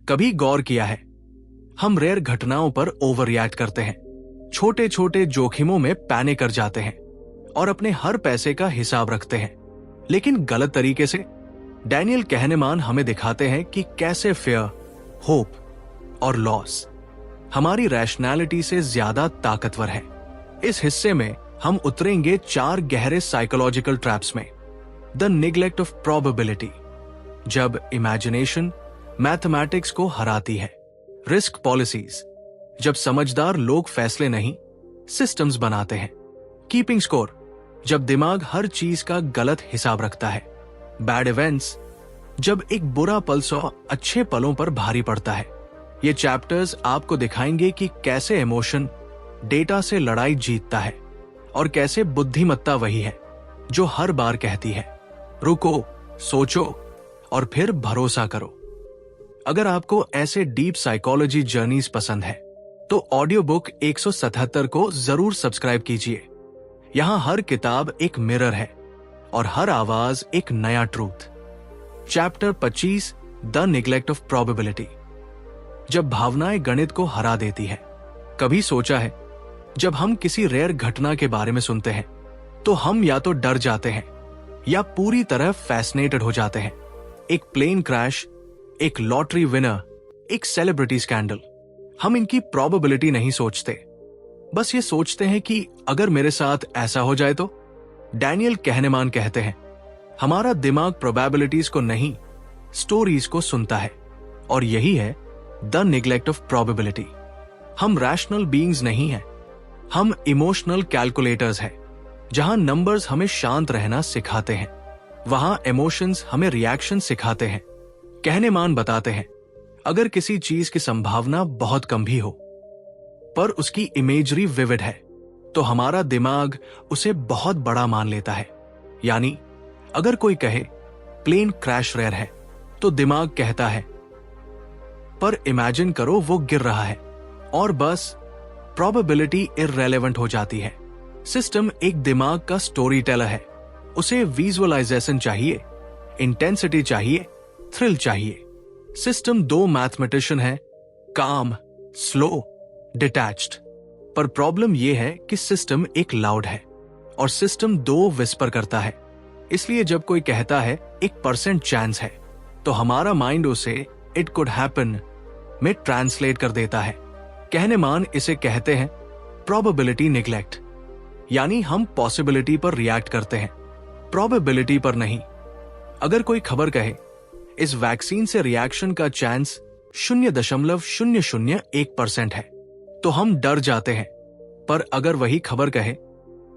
कभी गौर किया है, हम रेयर घटनाओं पर ओवर रिएक्ट करते हैं, छोटे छोटे जोखिमों में पैनिक कर जाते हैं और अपने हर पैसे का हिसाब रखते हैं, लेकिन गलत तरीके से। डैनियल कहनेमान हमें दिखाते हैं कि कैसे फियर, होप और लॉस हमारी रैशनैलिटी से ज्यादा ताकतवर है। इस हिस्से में हम उतरेंगे 4 गहरे साइकोलॉजिकल ट्रैप्स में। द निग्लेक्ट ऑफ प्रोबेबिलिटी, जब इमेजिनेशन मैथमेटिक्स को हराती है। रिस्क पॉलिसीज, जब समझदार लोग फैसले नहीं सिस्टम्स बनाते हैं। कीपिंग स्कोर, जब दिमाग हर चीज का गलत हिसाब रखता है। बैड इवेंट्स, जब एक बुरा पल 100 अच्छे पलों पर भारी पड़ता है। ये चैप्टर्स आपको दिखाएंगे कि कैसे इमोशन डेटा से लड़ाई जीतता है और कैसे बुद्धिमत्ता वही है जो हर बार कहती है रुको, सोचो और फिर भरोसा करो। अगर आपको ऐसे डीप साइकोलॉजी जर्नीज पसंद है तो ऑडियो बुक 177 को जरूर सब्सक्राइब कीजिए। यहां हर किताब एक मिरर है और हर आवाज एक नया truth. Chapter 25, the neglect of probability, जब भावनाएं गणित को हरा देती है। कभी सोचा है, जब हम किसी रेयर घटना के बारे में सुनते हैं तो हम या तो डर जाते हैं या पूरी तरह फैसिनेटेड हो जाते हैं। एक प्लेन क्रैश, एक लॉटरी विनर, एक सेलिब्रिटी स्कैंडल, हम इनकी प्रोबेबिलिटी नहीं सोचते, बस ये सोचते हैं कि अगर मेरे साथ ऐसा हो जाए तो। डैनियल कहनेमान कहते हैं, हमारा दिमाग प्रोबेबिलिटीज को नहीं, स्टोरीज को सुनता है, और यही है द निग्लेक्ट ऑफ प्रोबेबिलिटी। हम रैशनल बीइंग्स नहीं हैं, हम इमोशनल कैलकुलेटर्स हैं। जहां नंबर्स हमें शांत रहना सिखाते हैं, वहां इमोशंस हमें रिएक्शन सिखाते हैं। कहनेमान बताते हैं, अगर किसी चीज की संभावना बहुत कम भी हो पर उसकी इमेजरी विविड है तो हमारा दिमाग उसे बहुत बड़ा मान लेता है। यानी अगर कोई कहे प्लेन क्रैश रेयर है तो दिमाग कहता है पर इमेजिन करो वो गिर रहा है, और बस प्रोबेबिलिटी इररेलेवेंट हो जाती है। सिस्टम एक दिमाग का स्टोरी टेलर है, उसे विजुअलाइजेशन चाहिए, इंटेंसिटी चाहिए, थ्रिल चाहिए। सिस्टम 2 मैथमेटिशियन है, काम, स्लो, डिटैच्ड। पर प्रॉब्लम यह है कि सिस्टम एक लाउड है और सिस्टम 2 विस्पर करता है। इसलिए जब कोई कहता है 1% चांस है तो हमारा माइंड उसे इट कुड हैपन में ट्रांसलेट कर देता है। कहनेमान इसे कहते हैं प्रोबेबिलिटी निग्लेक्ट, यानी हम पॉसिबिलिटी पर रिएक्ट करते हैं, प्रोबेबिलिटी पर नहीं। अगर कोई खबर कहे इस वैक्सीन से रिएक्शन का चांस 0.001% है तो हम डर जाते हैं, पर अगर वही खबर कहे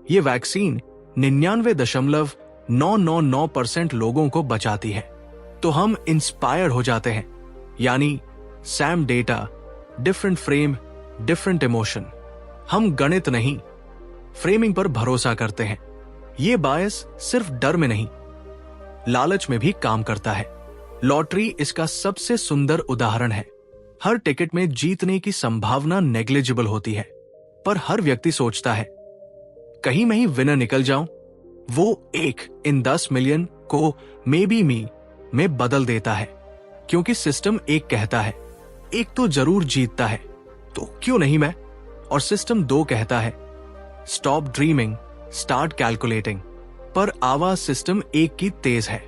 ये वैक्सीन 99.999% लोगों को बचाती है तो हम इंस्पायर्ड हो जाते हैं। यानी Sam data, different frame, different emotion. हम गणित नहीं, फ्रेमिंग पर भरोसा करते हैं। ये बायस सिर्फ डर में नहीं, लालच में भी काम करता है। लॉटरी इसका सबसे सुंदर उदाहरण है। हर टिकट में जीतने की संभावना नेग्लिजिबल होती है, पर हर व्यक्ति सोचता है कहीं मैं ही विनर निकल जाऊं। वो 1 इन 10 मिलियन को मे बी मी में बदल देता है, क्योंकि सिस्टम एक कहता है एक तो जरूर जीतता है तो क्यों नहीं मैं, और सिस्टम 2 कहता है स्टॉप ड्रीमिंग, स्टार्ट कैलकुलेटिंग। पर आवाज सिस्टम एक की तेज है,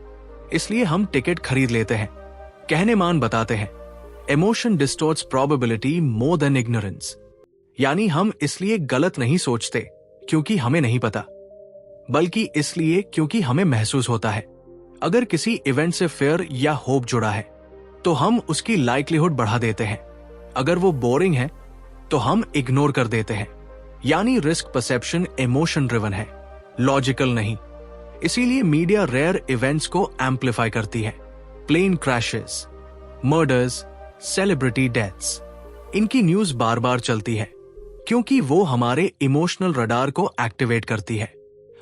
इसलिए हम टिकट खरीद लेते हैं। कहनेमान बताते हैं emotion distorts probability more than ignorance, यानी हम इसलिए गलत नहीं सोचते क्योंकि हमें नहीं पता, बल्कि इसलिए क्योंकि हमें महसूस होता है। अगर किसी इवेंट से फेयर या होप जुड़ा है तो हम उसकी लाइक्लीहुड बढ़ा देते हैं। अगर वो बोरिंग है तो हम इग्नोर कर देते हैं। यानी रिस्क परसेप्शन इमोशन ड्रिवन है, लॉजिकल नहीं। इसीलिए मीडिया रेयर इवेंट्स को एम्पलीफाई करती है। Plane crashes, murders, celebrity deaths, इनकी न्यूज बार बार चलती है क्योंकि वो हमारे इमोशनल रडार को एक्टिवेट करती है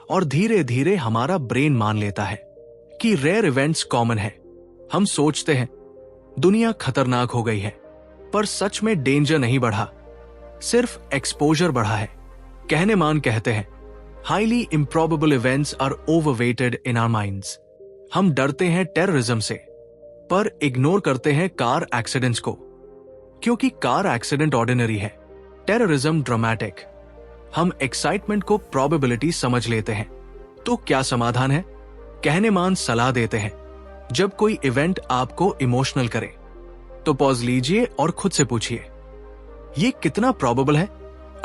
और धीरे धीरे हमारा ब्रेन मान लेता है कि रेयर इवेंट्स कॉमन है। हम सोचते हैं दुनिया खतरनाक हो गई है, पर सच में डेंजर नहीं बढ़ा, सिर्फ एक्सपोजर बढ़ा है। कहनेमान कहते हैं highly improbable events are overweighted in our minds. हम डरते हैं टेररिज्म से, पर इग्नोर करते हैं कार एक्सीडेंट्स को, क्योंकि कार एक्सीडेंट ऑर्डिनरी है, टेररिज्म ड्रामेटिक। हम एक्साइटमेंट को प्रोबेबिलिटी समझ लेते हैं। तो क्या समाधान है? कहनेमान सलाह देते हैं, जब कोई इवेंट आपको इमोशनल करे तो पॉज लीजिए और खुद से पूछिए, ये कितना प्रोबेबल है?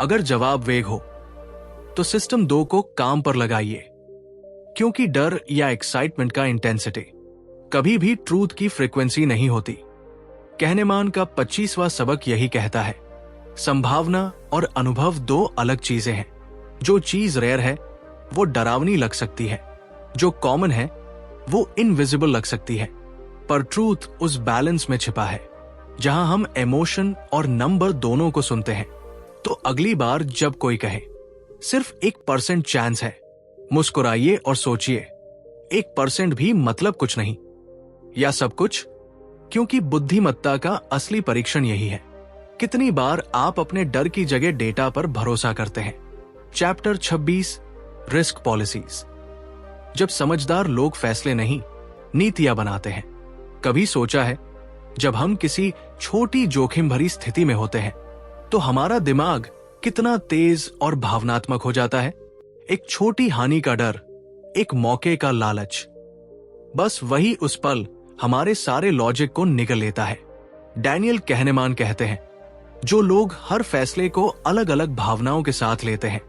अगर जवाब वेग हो तो सिस्टम 2 को काम पर लगाइए, क्योंकि डर या एक्साइटमेंट का इंटेंसिटी कभी भी ट्रूथ की फ्रीक्वेंसी नहीं होती। कहनेमान का 25वां सबक यही कहता है, संभावना और अनुभव 2 अलग चीजें हैं। जो चीज रेयर है वो डरावनी लग सकती है, जो कॉमन है वो इनविजिबल लग सकती है, पर ट्रूथ उस बैलेंस में छिपा है जहां हम इमोशन और नंबर दोनों को सुनते हैं। तो अगली बार जब कोई कहे सिर्फ 1% चांस है, मुस्कुराइए और सोचिए, 1% भी मतलब कुछ नहीं या सब कुछ, क्योंकि बुद्धिमत्ता का असली परीक्षण यही है। कितनी बार आप अपने डर की जगह डेटा पर भरोसा करते हैं। Chapter 26 risk policies. जब समझदार लोग फैसले नहीं, नीतियां बनाते हैं। कभी सोचा है, जब हम किसी छोटी जोखिम भरी स्थिति में होते हैं तो हमारा दिमाग कितना तेज और भावनात्मक हो जाता है? एक छोटी हानि का डर, एक मौके का लालच, बस वही उस पल हमारे सारे लॉजिक को निगल लेता है। डैनियल कहनेमान कहते हैं, जो लोग हर फैसले को अलग अलग भावनाओं के साथ लेते हैं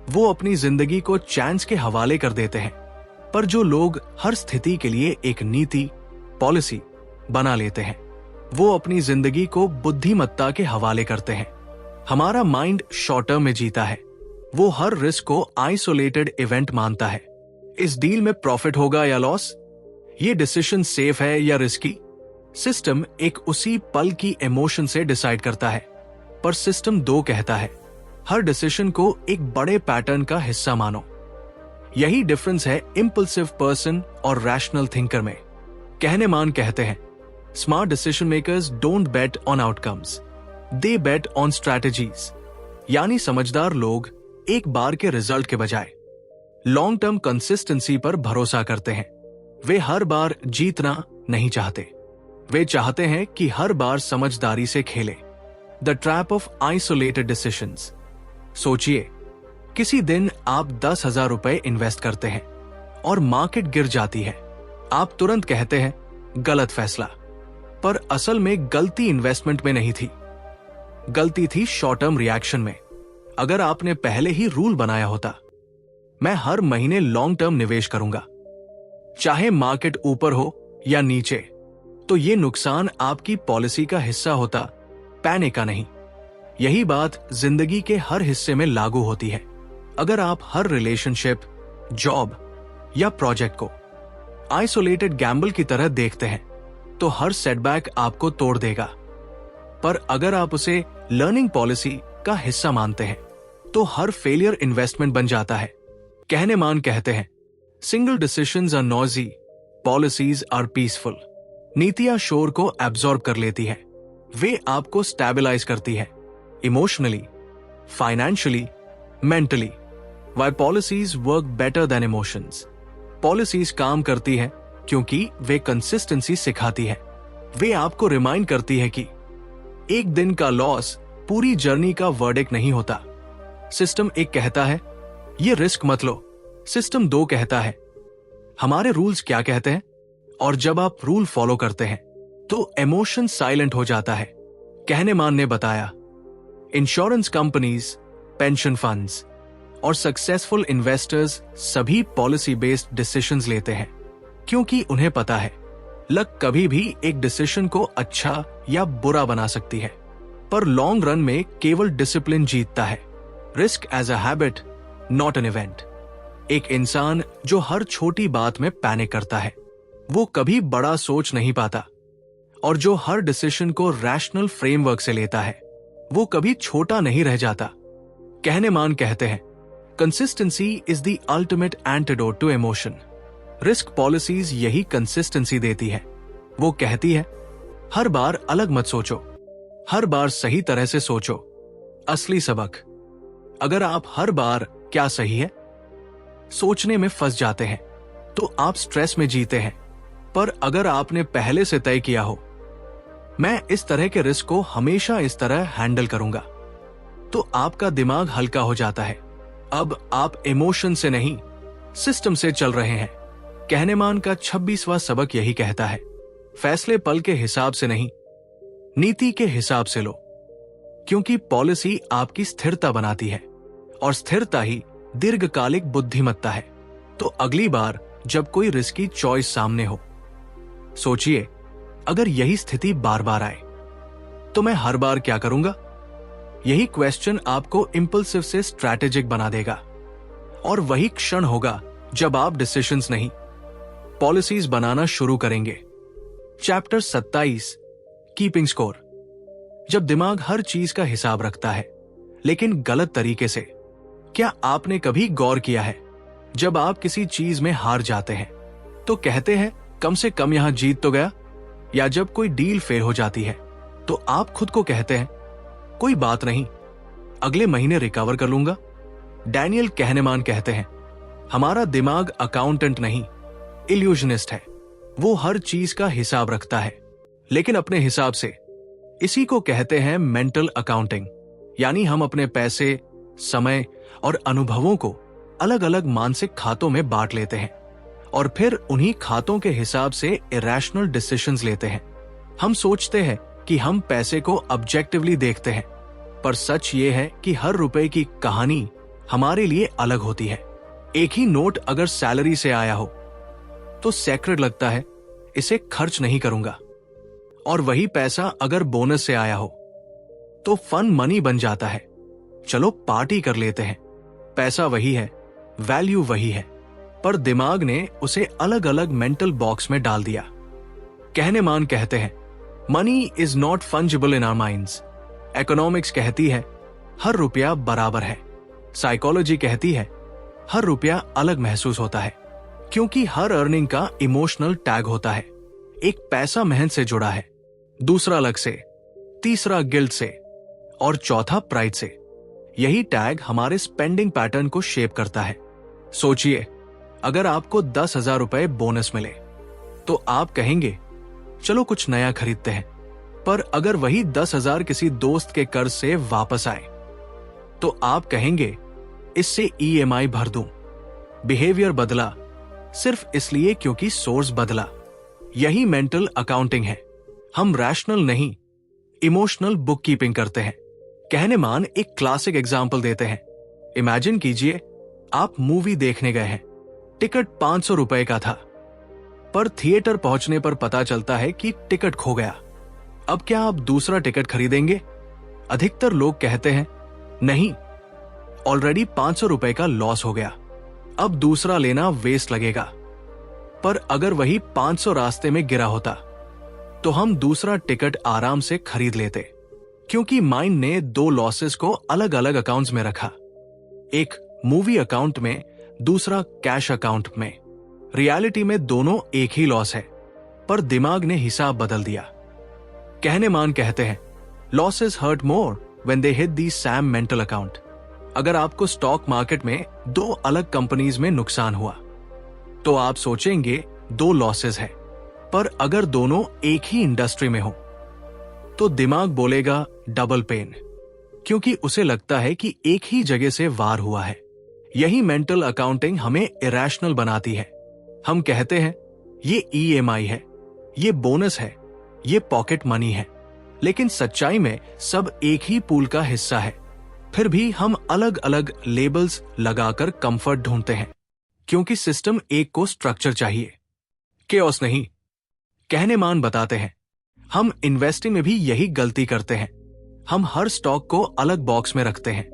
वो अपनी जिंदगी को चांस के हवाले कर देते हैं, पर जो लोग हर स्थिति के लिए एक नीति, पॉलिसी बना लेते हैं वो अपनी जिंदगी को बुद्धिमत्ता के हवाले करते हैं। हमारा माइंड शॉर्ट टर्म में जीता है, वो हर रिस्क को आइसोलेटेड इवेंट मानता है। इस डील में प्रॉफिट होगा या लॉस, ये डिसीजन सेफ है या रिस्की, सिस्टम एक उसी पल की इमोशन से डिसाइड करता है। पर सिस्टम 2 कहता है, हर डिसीजन को एक बड़े पैटर्न का हिस्सा मानो। यही डिफरेंस है इंपल्सिव पर्सन और रैशनल थिंकर में। कहनेमान कहते हैं, smart decision makers don't bet on outcomes, they bet on strategies. यानी समझदार लोग एक बार के रिजल्ट के बजाय लॉन्ग टर्म कंसिस्टेंसी पर भरोसा करते हैं। वे हर बार जीतना नहीं चाहते, वे चाहते हैं कि हर बार समझदारी से खेले। The trap of isolated decisions. सोचिए, किसी दिन आप 10,000 रुपए इन्वेस्ट करते हैं और मार्केट गिर जाती है। आप तुरंत कहते हैं, गलत फैसला, पर असल में गलती इन्वेस्टमेंट में नहीं थी, गलती थी शॉर्ट टर्म रिएक्शन में। अगर आपने पहले ही रूल बनाया होता, मैं हर महीने लॉन्ग टर्म निवेश करूंगा, चाहे मार्केट ऊपर हो या नीचे, तो ये नुकसान आपकी पॉलिसी का हिस्सा होता, पैनिक का नहीं। यही बात जिंदगी के हर हिस्से में लागू होती है। अगर आप हर रिलेशनशिप, जॉब या प्रोजेक्ट को आइसोलेटेड गैम्बल की तरह देखते हैं तो हर सेटबैक आपको तोड़ देगा। पर अगर आप उसे लर्निंग पॉलिसी का हिस्सा मानते हैं तो हर फेलियर इन्वेस्टमेंट बन जाता है। कहनेमान कहते हैं, single decisions are noisy, policies are peaceful. नीतियां शोर को एब्जॉर्ब कर लेती है, वे आपको स्टेबलाइज करती है, emotionally, financially, mentally. Why policies work better than emotions. Policies काम करती है क्योंकि वे कंसिस्टेंसी सिखाती है। वे आपको रिमाइंड करती है कि एक दिन का लॉस पूरी जर्नी का वर्डिक्ट नहीं होता। सिस्टम 1 कहता है, ये रिस्क मत लो। सिस्टम 2 कहता है, हमारे रूल्स क्या कहते हैं। और जब आप रूल फॉलो करते हैं तो इमोशन साइलेंट हो जाता है। कहनेमान ने बताया, इंश्योरेंस कंपनीज, पेंशन फंड्स और सक्सेसफुल इन्वेस्टर्स सभी पॉलिसी बेस्ड डिसीजंस लेते हैं क्योंकि उन्हें पता है लक कभी भी एक डिसीजन को अच्छा या बुरा बना सकती है, पर लॉन्ग रन में केवल डिसिप्लिन जीतता है। Risk as a habit, not an event. एक इंसान जो हर छोटी बात में पैनिक करता है वो कभी बड़ा सोच नहीं पाता, और जो हर डिसीजन को रैशनल फ्रेमवर्क से लेता है वो कभी छोटा नहीं रह जाता। कहनेमान कहते हैं, consistency is the ultimate antidote to emotion. Risk policies यही कंसिस्टेंसी देती है। वो कहती है, हर बार अलग मत सोचो, हर बार सही तरह से सोचो। असली सबक, अगर आप हर बार क्या सही है सोचने में फंस जाते हैं तो आप स्ट्रेस में जीते हैं, पर अगर आपने पहले से तय किया हो, मैं इस तरह के रिस्क को हमेशा इस तरह हैंडल करूंगा, तो आपका दिमाग हल्का हो जाता है। अब आप इमोशन से नहीं, सिस्टम से चल रहे हैं। कहनेमान का 26वां सबक यही कहता है, फैसले पल के हिसाब से नहीं, नीति के हिसाब से लो, क्योंकि पॉलिसी आपकी स्थिरता बनाती है और स्थिरता ही दीर्घकालिक बुद्धिमत्ता है। तो अगली बार जब कोई रिस्की चॉइस सामने हो, सोचिए, अगर यही स्थिति बार बार आए तो मैं हर बार क्या करूंगा? यही क्वेश्चन आपको इंपल्सिव से स्ट्रैटेजिक बना देगा, और वही क्षण होगा जब आप डिसीजंस नहीं, पॉलिसीज बनाना शुरू करेंगे। Chapter 27, keeping score. जब दिमाग हर चीज का हिसाब रखता है, लेकिन गलत तरीके से। क्या आपने कभी गौर किया है, जब आप किसी चीज में हार जाते हैं तो कहते हैं कम से कम यहां जीत तो गया, या जब कोई डील फेल हो जाती है तो आप खुद को कहते हैं कोई बात नहीं, अगले महीने रिकवर कर लूंगा। डैनियल कहनेमान कहते हैं, हमारा दिमाग अकाउंटेंट नहीं, इल्यूजनिस्ट है। वो हर चीज का हिसाब रखता है, लेकिन अपने हिसाब से। इसी को कहते हैं मेंटल अकाउंटिंग, यानी हम अपने पैसे, समय और अनुभवों को अलग अलग मानसिक खातों में बांट लेते हैं और फिर उन्हीं खातों के हिसाब से इरैशनल डिसीजंस लेते हैं। हम सोचते हैं कि हम पैसे को ऑब्जेक्टिवली देखते हैं, पर सच ये है कि हर रुपए की कहानी हमारे लिए अलग होती है। एक ही नोट अगर सैलरी से आया हो तो सैक्रेड लगता है, इसे खर्च नहीं करूंगा, और वही पैसा अगर बोनस से आया हो तो फन मनी बन जाता है, चलो पार्टी कर लेते हैं। पैसा वही है, वैल्यू वही है, पर दिमाग ने उसे अलग अलग मेंटल बॉक्स में डाल दिया। कहनेमान कहते हैं, money is not fungible in our minds. Economics कहती है हर रुपया बराबर है। साइकोलॉजी कहती है हर रुपया अलग महसूस होता है, क्योंकि हर अर्निंग का इमोशनल टैग होता है। एक पैसा मेहनत से जुड़ा है, दूसरा अलग से, तीसरा गिल्ट से और चौथा प्राइड से। यही टैग हमारे स्पेंडिंग पैटर्न को शेप करता है। सोचिए, अगर आपको 10,000 रुपए बोनस मिले तो आप कहेंगे चलो कुछ नया खरीदते हैं, पर अगर वही 10,000 किसी दोस्त के कर्ज से वापस आए तो आप कहेंगे इससे EMI भर दूं। बिहेवियर बदला सिर्फ इसलिए क्योंकि सोर्स बदला। यही मेंटल अकाउंटिंग है। हम रैशनल नहीं, इमोशनल बुक कीपिंग करते हैं। कहनेमान एक क्लासिक एग्जाम्पल देते हैं। इमेजिन कीजिए, आप मूवी देखने गए हैं, टिकट 500 रुपए का था, पर थिएटर पहुंचने पर पता चलता है कि टिकट खो गया। अब क्या आप दूसरा टिकट खरीदेंगे? अधिकतर लोग कहते हैं नहीं, ऑलरेडी 500 रुपए का लॉस हो गया, अब दूसरा लेना वेस्ट लगेगा। पर अगर वही 500 रास्ते में गिरा होता तो हम दूसरा टिकट आराम से खरीद लेते, क्योंकि माइंड ने दो लॉसेस को अलग अलग अकाउंट्स में रखा, एक मूवी अकाउंट में, दूसरा कैश अकाउंट में। रियलिटी में दोनों एक ही लॉस है, पर दिमाग ने हिसाब बदल दिया। कहनेमान कहते हैं, losses hurt more when they hit the same mental account. अगर आपको स्टॉक मार्केट में दो अलग कंपनीज में नुकसान हुआ तो आप सोचेंगे दो लॉसेस है, पर अगर दोनों एक ही इंडस्ट्री में हो तो दिमाग बोलेगा डबल पेन, क्योंकि उसे लगता है कि एक ही जगह से वार हुआ है। यही मेंटल अकाउंटिंग हमें इरैशनल बनाती है। हम कहते हैं ये EMI है, ये बोनस है, ये पॉकेट मनी है, लेकिन सच्चाई में सब एक ही पूल का हिस्सा है। फिर भी हम अलग अलग लेबल्स लगाकर कंफर्ट ढूंढते हैं, क्योंकि सिस्टम एक को स्ट्रक्चर चाहिए, केओस नहीं। कहनेमान बताते हैं, हम इन्वेस्टिंग में भी यही गलती करते हैं। हम हर स्टॉक को अलग बॉक्स में रखते हैं।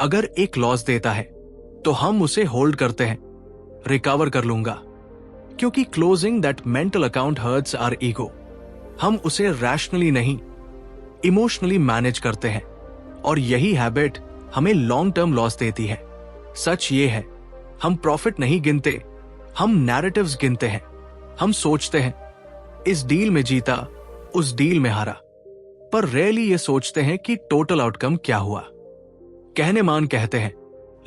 अगर एक लॉस देता है तो हम उसे होल्ड करते हैं, रिकवर कर लूंगा, क्योंकि closing that mental account hurts our ego. हम उसे रैशनली नहीं, इमोशनली मैनेज करते हैं, और यही हैबिट हमें लॉन्ग टर्म लॉस देती है। सच ये है, हम प्रॉफिट नहीं गिनते, हम नैरेटिव्स गिनते हैं। हम सोचते हैं इस डील में जीता, उस डील में हारा, पर रेयरली ये सोचते हैं कि टोटल आउटकम क्या हुआ। कहनेमान कहते हैं,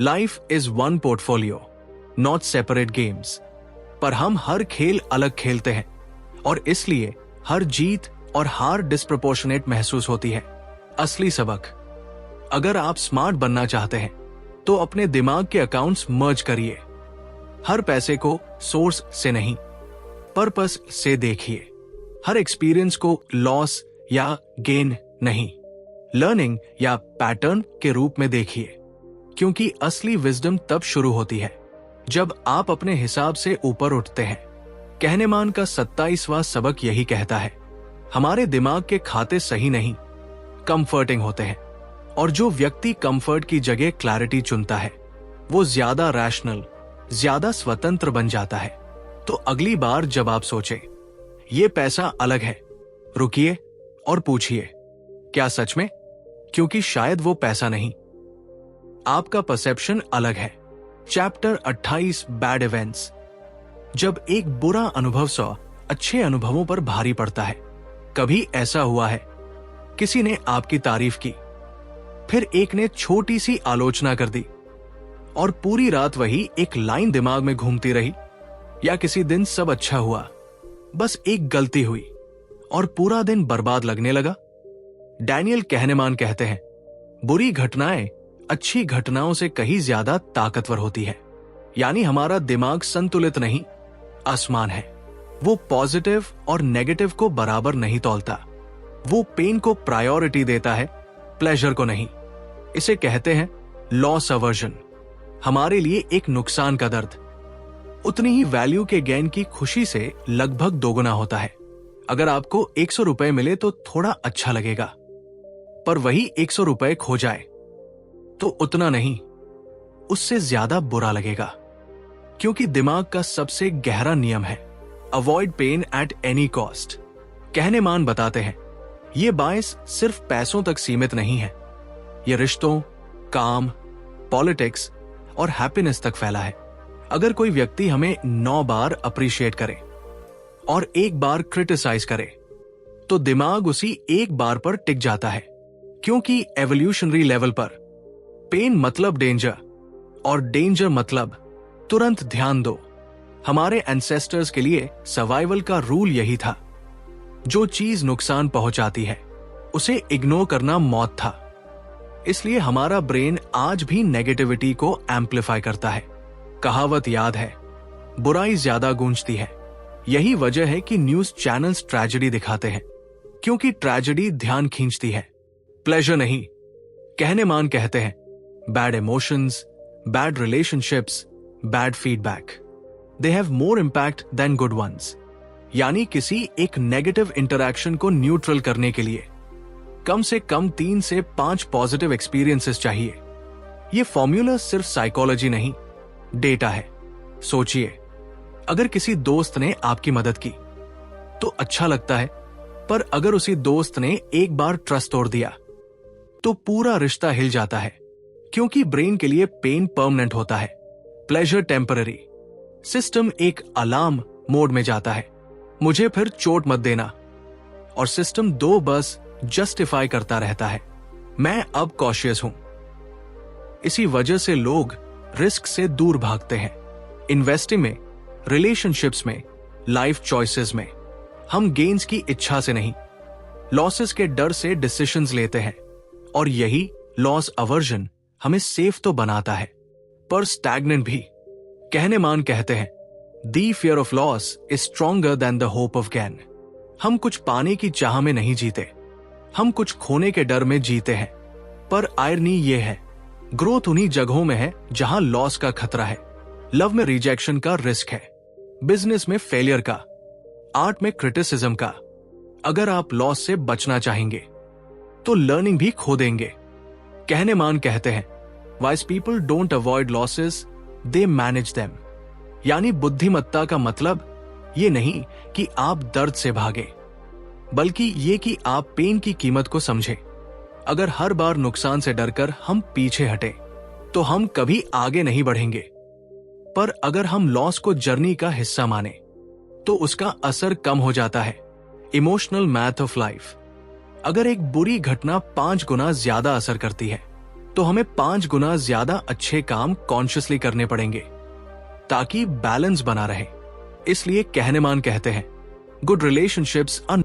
life is one portfolio, not separate games. पर हम हर खेल अलग खेलते हैं, और इसलिए हर जीत और हार डिस्प्रपोर्शनेट महसूस होती है। असली सबक, अगर आप स्मार्ट बनना चाहते हैं तो अपने दिमाग के अकाउंट्स मर्ज करिए। हर पैसे को सोर्स से नहीं, पर्पस से देखिए। हर एक्सपीरियंस को लॉस या गेन नहीं, लर्निंग या पैटर्न के रूप में देखिए। क्योंकि असली विजडम तब शुरू होती है जब आप अपने हिसाब से ऊपर उठते हैं। कहनेमान का 27वां सबक यही कहता है, हमारे दिमाग के खाते सही नहीं, कंफर्टिंग होते हैं। और जो व्यक्ति कंफर्ट की जगह क्लैरिटी चुनता है वो ज्यादा रैशनल, ज्यादा स्वतंत्र बन जाता है। तो अगली बार जब आप सोचें ये पैसा अलग है, रुकिए और पूछिए, क्या सच में? क्योंकि शायद वो पैसा नहीं, आपका परसेप्शन अलग है। Chapter 28 bad events. जब एक बुरा अनुभव 100 अच्छे अनुभवों पर भारी पड़ता है। कभी ऐसा हुआ है, किसी ने आपकी तारीफ की, फिर एक ने छोटी सी आलोचना कर दी और पूरी रात वही एक लाइन दिमाग में घूमती रही। या किसी दिन सब अच्छा हुआ, बस एक गलती हुई और पूरा दिन बर्बाद लगने लगा। डैनियल कहनेमान कहते हैं, बुरी घटनाएं अच्छी घटनाओं से कहीं ज्यादा ताकतवर होती है। यानी हमारा दिमाग संतुलित नहीं, असमान है। वो पॉजिटिव और नेगेटिव को बराबर नहीं तौलता। वो पेन को प्रायोरिटी देता है, प्लेजर को नहीं। इसे कहते हैं लॉस अवर्जन। हमारे लिए एक नुकसान का दर्द उतनी ही वैल्यू के गेन की खुशी से लगभग दोगुना होता है। अगर आपको 100 रुपए मिले तो थोड़ा अच्छा लगेगा, पर वही 100 रुपए खो जाए तो उतना नहीं, उससे ज्यादा बुरा लगेगा। क्योंकि दिमाग का सबसे गहरा नियम है avoid pain at any cost. Kahneman बताते हैं, ये बायस सिर्फ पैसों तक सीमित नहीं है, ये रिश्तों, काम, पॉलिटिक्स और हैप्पीनेस तक फैला है। अगर कोई व्यक्ति हमें 9 बार अप्रिशिएट करे और 1 बार क्रिटिसाइज करे तो दिमाग उसी 1 बार पर टिक जाता है। क्योंकि एवोल्यूशनरी लेवल पर पेन मतलब डेंजर और डेंजर मतलब तुरंत ध्यान दो। हमारे एंसेस्टर्स के लिए सर्वाइवल का रूल यही था, जो चीज नुकसान पहुंचाती है उसे इग्नोर करना मौत था। इसलिए हमारा ब्रेन आज भी नेगेटिविटी को एम्पलीफाई करता है। कहावत याद है, बुराई ज्यादा गूंजती है। यही वजह है कि न्यूज चैनल्स ट्रेजेडी दिखाते हैं, क्योंकि ट्रेजेडी ध्यान खींचती है, प्लेजर नहीं। कहनेमान कहते हैं, bad emotions, bad relationships, bad feedback, they have more impact than good ones. यानी किसी एक नेगेटिव इंटरैक्शन को न्यूट्रल करने के लिए कम से कम 3 से 5 पॉजिटिव एक्सपीरियंसेस चाहिए। ये फॉर्मूला सिर्फ साइकोलॉजी नहीं, डेटा है। सोचिए, अगर किसी दोस्त ने आपकी मदद की तो अच्छा लगता है, पर अगर उसी दोस्त ने एक बार ट्रस्ट तोड़ दिया तो पूरा रिश्ता हिल जाता है। क्योंकि ब्रेन के लिए पेन परमानेंट होता है, प्लेजर टेम्पररी। सिस्टम एक अलार्म मोड में जाता है, मुझे फिर चोट मत देना, और सिस्टम 2 बस जस्टिफाई करता रहता है, मैं अब कॉशियस हूं। इसी वजह से लोग रिस्क से दूर भागते हैं। इन्वेस्टिंग में, रिलेशनशिप्स में, लाइफ चॉइसेस में हम गेन्स की इच्छा से नहीं, लॉसेस के डर से डिसीजंस लेते हैं। और यही लॉस अवर्जन हमें सेफ तो बनाता है, पर स्टैग्नेंट भी। कहनेमान कहते हैं, the fear of loss is stronger than the hope of gain. हम कुछ पाने की चाह में नहीं जीते, हम कुछ खोने के डर में जीते हैं। पर आयरनी ये है, ग्रोथ उन्हीं जगहों में है जहां लॉस का खतरा है। लव में रिजेक्शन का रिस्क है, बिजनेस में फेलियर का, आर्ट में क्रिटिसिज्म का। अगर आप लॉस से बचना चाहेंगे तो लर्निंग भी खो देंगे। कहनेमान कहते हैं, wise people don't avoid losses, they manage them. यानी बुद्धिमत्ता का मतलब ये नहीं कि आप दर्द से भागे, बल्कि ये कि आप पेन की कीमत को समझें। अगर हर बार नुकसान से डरकर हम पीछे हटे तो हम कभी आगे नहीं बढ़ेंगे। पर अगर हम लॉस को जर्नी का हिस्सा माने तो उसका असर कम हो जाता है। Emotional math of life. अगर एक बुरी घटना 5 गुना ज्यादा असर करती है तो हमें 5 गुना ज्यादा अच्छे काम कॉन्शियसली करने पड़ेंगे ताकि बैलेंस बना रहे। इसलिए कहनेमान कहते हैं, गुड रिलेशनशिप्स आर